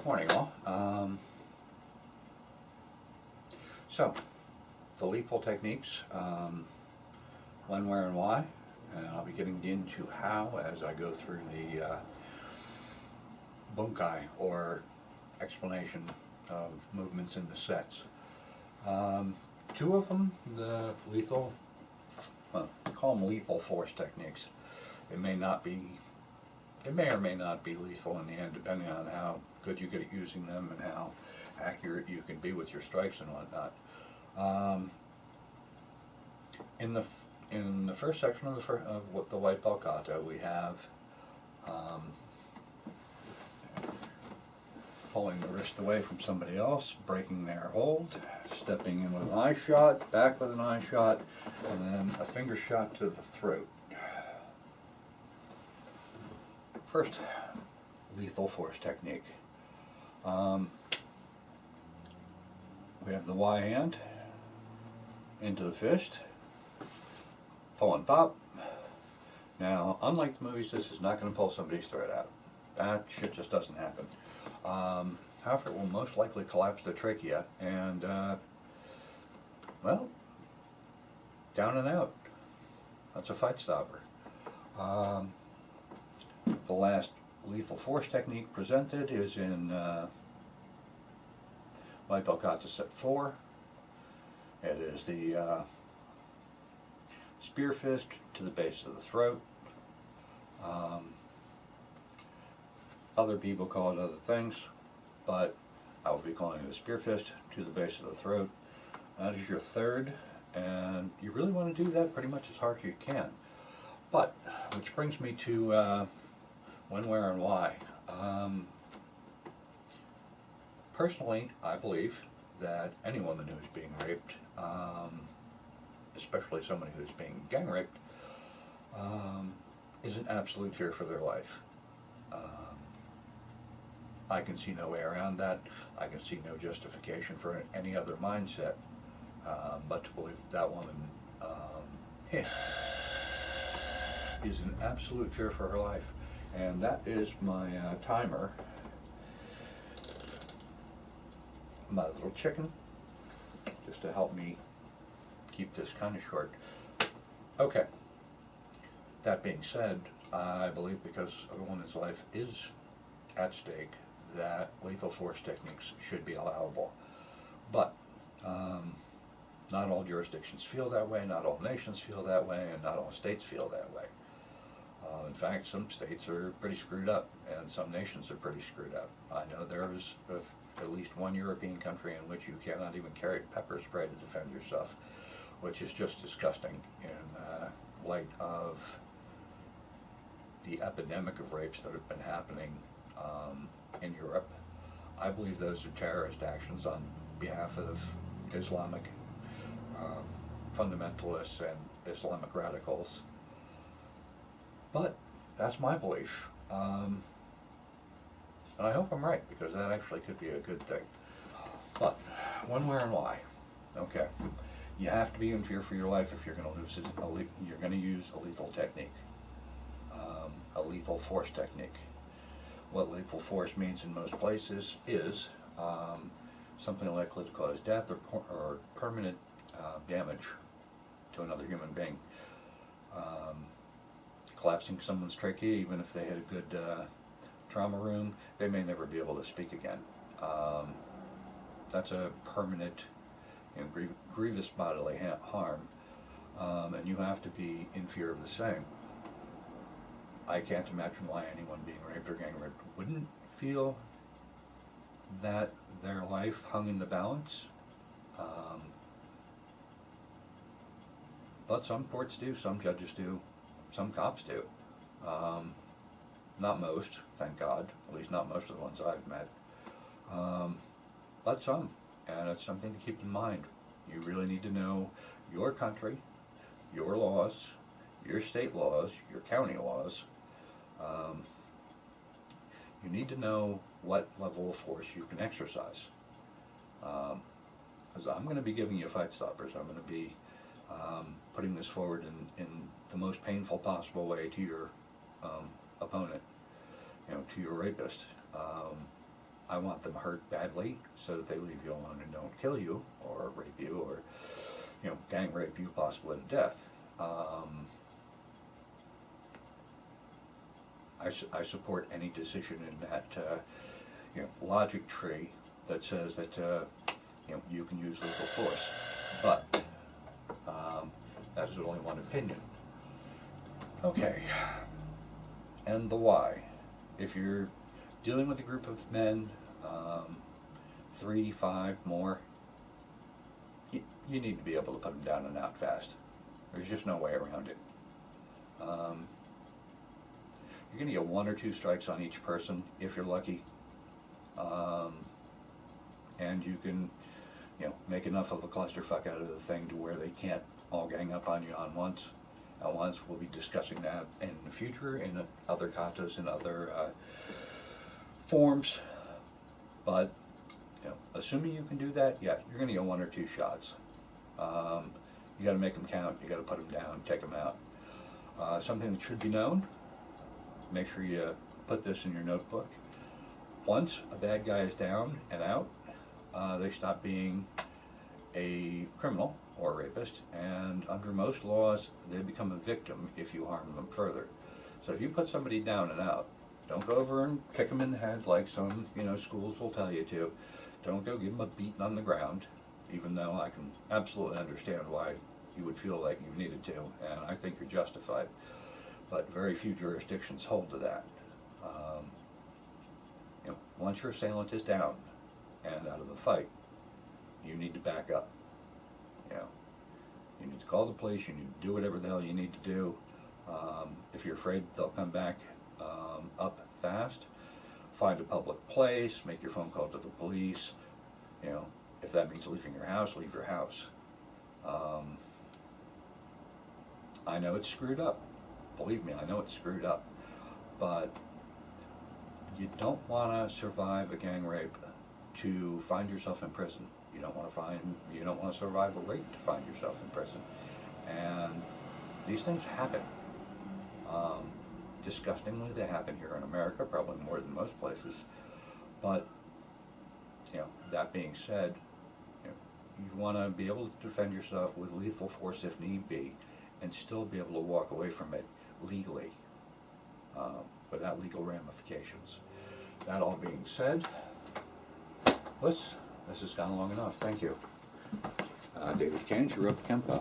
Morning all. So, the lethal techniques, when, where, and why, and I'll be getting into how as I go through the bunkai, or explanation of movements in the sets. Two of them, the lethal, well, I call them lethal force techniques. It may or may not be lethal in the end, depending on how good you get at using them and how accurate you can be with your strikes and whatnot. In the first section of the white belt kata, we have pulling the wrist away from somebody else, breaking their hold, stepping in with an eye shot, back with an eye shot, and then a finger shot to the throat. First, lethal force technique. We have the Y hand into the fist, pull and pop. Now, unlike the movies, this is not going to pull somebody's throat out. That shit just doesn't happen. However, it will most likely collapse the trachea and, well, down and out. That's a fight stopper. The last lethal force technique presented is in white belt kata set 4. It is the spear fist to the base of the throat. Other people call it other things, but I will be calling it a spear fist to the base of the throat. That is your third, and you really want to do that pretty much as hard as you can. But, which brings me to when, where, and why. Personally, I believe that any woman who is being raped, especially somebody who is being gang raped, is in absolute fear for their life. I can see no way around that. I can see no justification for any other mindset, but to believe that woman is in absolute fear for her life. And that is my timer. My little chicken, just to help me keep this kind of short. Okay. That being said, I believe because a woman's life is at stake, that lethal force techniques should be allowable. But not all jurisdictions feel that way, not all nations feel that way, and not all states feel that way. In fact, some states are pretty screwed up, and some nations are pretty screwed up. I know there is at least one European country in which you cannot even carry pepper spray to defend yourself, which is just disgusting in light of the epidemic of rapes that have been happening in Europe. I believe those are terrorist actions on behalf of Islamic fundamentalists and Islamic radicals. But that's my belief. And I hope I'm right, because that actually could be a good thing. But when, where, and why? Okay. You have to be in fear for your life if you're going to use a lethal technique, a lethal force technique. What lethal force means in most places is something likely to cause death or permanent damage to another human being. Collapsing someone's trachea, even if they had a good trauma room, they may never be able to speak again. That's a permanent, grievous bodily harm, and you have to be in fear of the same. I can't imagine why anyone being raped or gang raped wouldn't feel that their life hung in the balance. But some courts do, some judges do, some cops do. Not most, thank God, at least not most of the ones I've met. But some, and it's something to keep in mind. You really need to know your country, your laws, your state laws, your county laws. You need to know what level of force you can exercise. Because I'm going to be giving you fight stoppers. I'm going to be putting this forward in the most painful possible way to your opponent, to your rapist. I want them hurt badly so that they leave you alone and don't kill you or rape you or, gang rape you possibly to death. I support any decision in that logic tree that says that you can use lethal force, but that is only one opinion. Okay, and the why. If you're dealing with a group of men, 3, 5 more, you need to be able to put them down and out fast. There's just no way around it. You're going to get 1 or 2 strikes on each person if you're lucky, and you can, make enough of a clusterfuck out of the thing to where they can't all gang up on you at once. We'll be discussing that in the future in other katas and other forms, but assuming you can do that, yeah, you're going to get 1 or 2 shots. You got to make them count. You got to put them down, take them out. Something that should be known. Make sure you put this in your notebook. Once a bad guy is down and out, they stop being a criminal or a rapist, and under most laws, they become a victim if you harm them further. So if you put somebody down and out, don't go over and kick them in the head like some schools will tell you to. Don't go give them a beating on the ground, even though I can absolutely understand why you would feel like you needed to, and I think you're justified. But very few jurisdictions hold to that. Once your assailant is down and out of the fight, you need to back up. You need to call the police. You need to do whatever the hell you need to do. If you're afraid they'll come back up fast, find a public place, make your phone call to the police. If that means leaving your house, leave your house. I know it's screwed up. Believe me, I know it's screwed up. But you don't want to survive a gang rape to find yourself in prison. You don't want to survive a rape to find yourself in prison. And these things happen. Disgustingly, they happen here in America, probably more than most places. But that being said, you want to be able to defend yourself with lethal force if need be, and still be able to walk away from it legally, without legal ramifications. That all being said, this has gone long enough. Thank you. David Kane, Shiropa Kempo.